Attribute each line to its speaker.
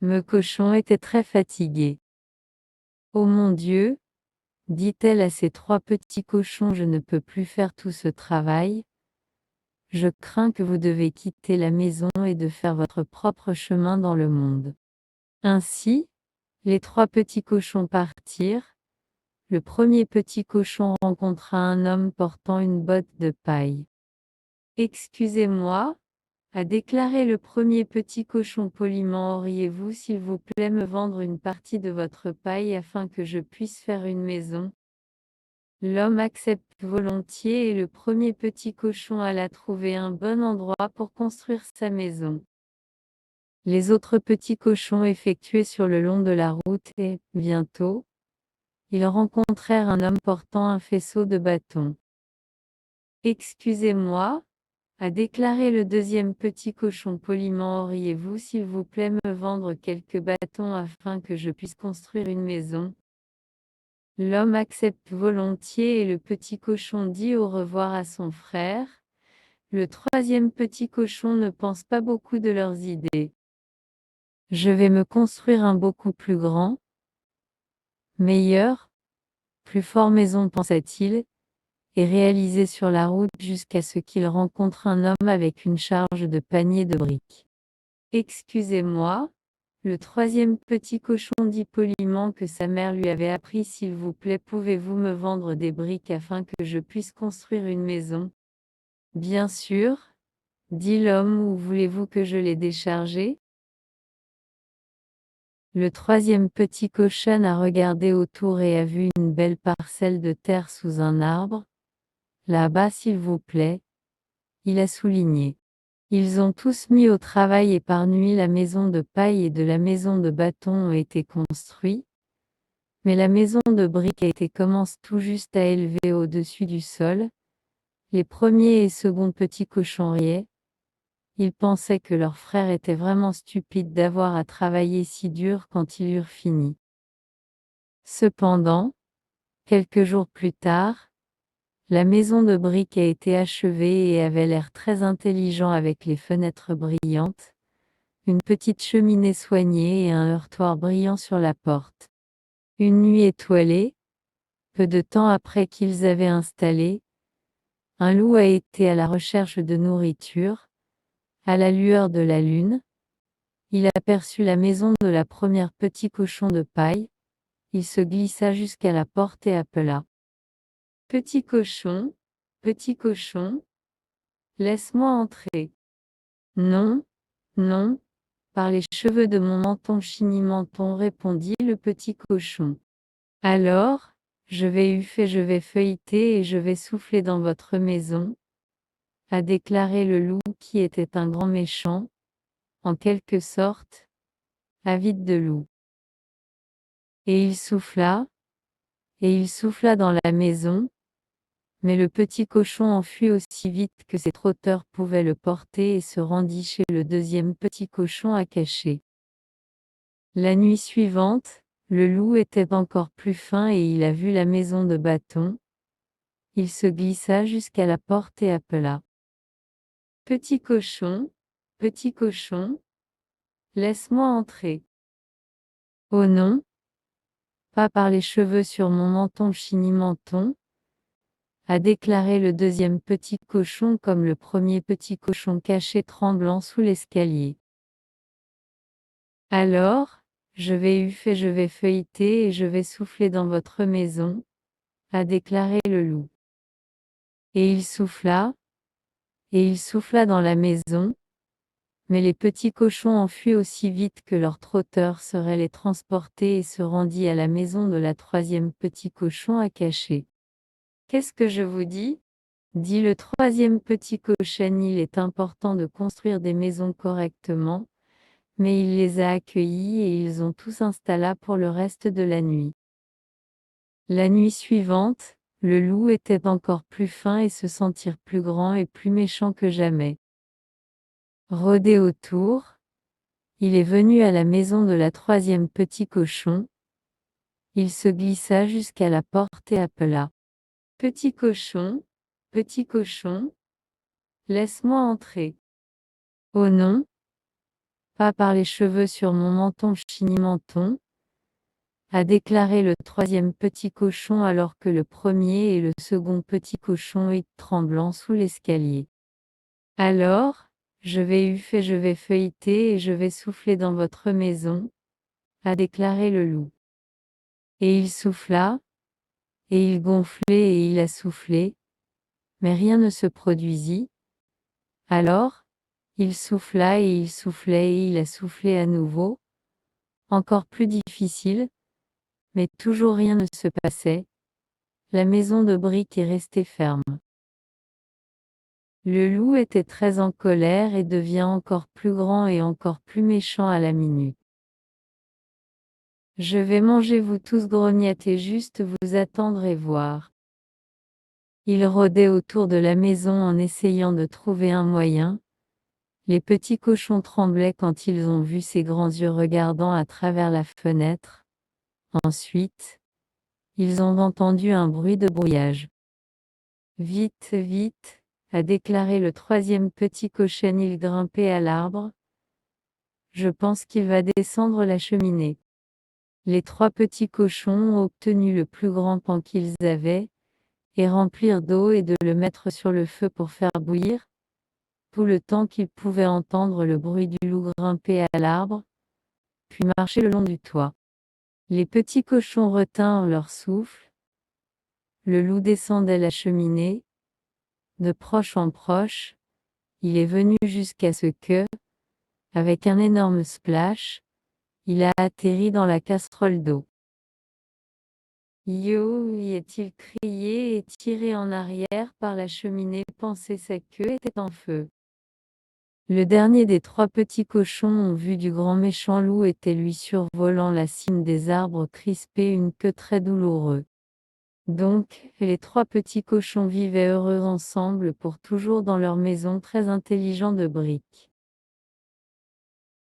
Speaker 1: Le cochon était très fatigué. Oh mon Dieu, dit-elle à ses 3 petits cochons, je ne peux plus faire tout ce travail. Je crains que vous devez quitter la maison et de faire votre propre chemin dans le monde. Ainsi, les 3 petits cochons partirent. Le premier petit cochon rencontra un homme portant une botte de paille. Excusez-moi, a déclaré le premier petit cochon poliment, auriez-vous s'il vous plaît me vendre une partie de votre paille afin que je puisse faire une maison? L'homme accepte volontiers et le premier petit cochon alla trouver un bon endroit pour construire sa maison. Les autres petits cochons effectuaient sur le long de la route et, bientôt, ils rencontrèrent un homme portant un faisceau de bâtons. Excusez-moi, a déclaré le deuxième petit cochon poliment, auriez-vous s'il vous plaît me vendre quelques bâtons afin que je puisse construire une maison? L'homme accepte volontiers et le petit cochon dit au revoir à son frère. Le troisième petit cochon ne pense pas beaucoup de leurs idées. Je vais me construire un beaucoup plus grand, meilleur, plus fort maison, pensa-t-il, et réalisé sur la route jusqu'à ce qu'il rencontre un homme avec une charge de paniers de briques. Excusez-moi, le troisième petit cochon dit poliment que sa mère lui avait appris, s'il vous plaît, pouvez-vous me vendre des briques afin que je puisse construire une maison? Bien sûr, dit l'homme, où voulez-vous que je les décharge? Le troisième petit cochon a regardé autour et a vu une belle parcelle de terre sous un arbre. Là-bas, s'il vous plaît, il a souligné. Ils ont tous mis au travail et par nuit la maison de paille et de la maison de bâton ont été construits, mais la maison de briques a été commence tout juste à élever au-dessus du sol. Les premiers et seconds petits cochons riaient. Ils pensaient que leur frère était vraiment stupide d'avoir à travailler si dur quand ils eurent fini. Cependant, quelques jours plus tard, la maison de briques a été achevée et avait l'air très intelligent avec les fenêtres brillantes, une petite cheminée soignée et un heurtoir brillant sur la porte. Une nuit étoilée, peu de temps après qu'ils avaient installé, un loup a été à la recherche de nourriture. À la lueur de la lune, il aperçut la maison de la première petit cochon de paille. Il se glissa jusqu'à la porte et appela. Petit cochon, laisse-moi entrer. Non, non, par les cheveux de mon menton chini-menton, répondit le petit cochon. Alors, je vais feuilleter et je vais souffler dans votre maison, a déclaré le loup qui était un grand méchant, en quelque sorte, avide de loup. Et il souffla dans la maison, mais le petit cochon enfuit aussi vite que ses trotteurs pouvaient le porter et se rendit chez le deuxième petit cochon à cacher. La nuit suivante, le loup était encore plus fin et il a vu la maison de bâton. Il se glissa jusqu'à la porte et appela. Petit cochon, laisse-moi entrer. Oh non, pas par les cheveux sur mon menton chini-menton, a déclaré le deuxième petit cochon comme le premier petit cochon caché tremblant sous l'escalier. Alors, je vais feuilleter et je vais souffler dans votre maison, a déclaré le loup. Et il souffla dans la maison, mais les petits cochons enfuient aussi vite que leurs trotteurs sauraient les transporter et se rendit à la maison de la troisième petit cochon à cacher. Qu'est-ce que je vous dis? Dit le troisième petit cochon, il est important de construire des maisons correctement, mais il les a accueillis et ils ont tous installé pour le reste de la nuit. La nuit suivante, le loup était encore plus fin et se sentir plus grand et plus méchant que jamais. Rôdé autour, il est venu à la maison de la troisième petit cochon. Il se glissa jusqu'à la porte et appela. Petit cochon, laisse-moi entrer. Oh non, pas par les cheveux sur mon menton chigny-menton, a déclaré le troisième petit cochon alors que le premier et le second petit cochon étaient tremblants sous l'escalier. Alors, je vais feuilleter et je vais souffler dans votre maison, a déclaré le loup. Et il souffla, et il gonflait et il a soufflé, mais rien ne se produisit. Alors, il souffla et il soufflait et il a soufflé à nouveau, encore plus difficile, mais toujours rien ne se passait. La maison de briques est restée ferme. Le loup était très en colère et devient encore plus grand et encore plus méchant à la minute. Je vais manger vous tous, grogna-t-il, juste vous attendre et voir. Il rôdait autour de la maison en essayant de trouver un moyen. Les petits cochons tremblaient quand ils ont vu ses grands yeux regardant à travers la fenêtre. Ensuite, ils ont entendu un bruit de brouillage. Vite, vite, a déclaré le troisième petit cochon, il grimpait à l'arbre. Je pense qu'il va descendre la cheminée. Les trois petits cochons ont obtenu le plus grand pan qu'ils avaient, et remplirent d'eau et de le mettre sur le feu pour faire bouillir, tout le temps qu'ils pouvaient entendre le bruit du loup grimper à l'arbre, puis marcher le long du toit. Les petits cochons retinrent leur souffle. Le loup descendait la cheminée. De proche en proche, il est venu jusqu'à ce que, avec un énorme splash, il a atterri dans la casserole d'eau. Yo, y a-t-il crié et tiré en arrière par la cheminée, pensait sa queue était en feu. Le dernier des trois petits cochons ont vu du grand méchant loup était lui survolant la cime des arbres crispés, une queue très douloureuse. Donc, les trois petits cochons vivaient heureux ensemble pour toujours dans leur maison très intelligente de briques.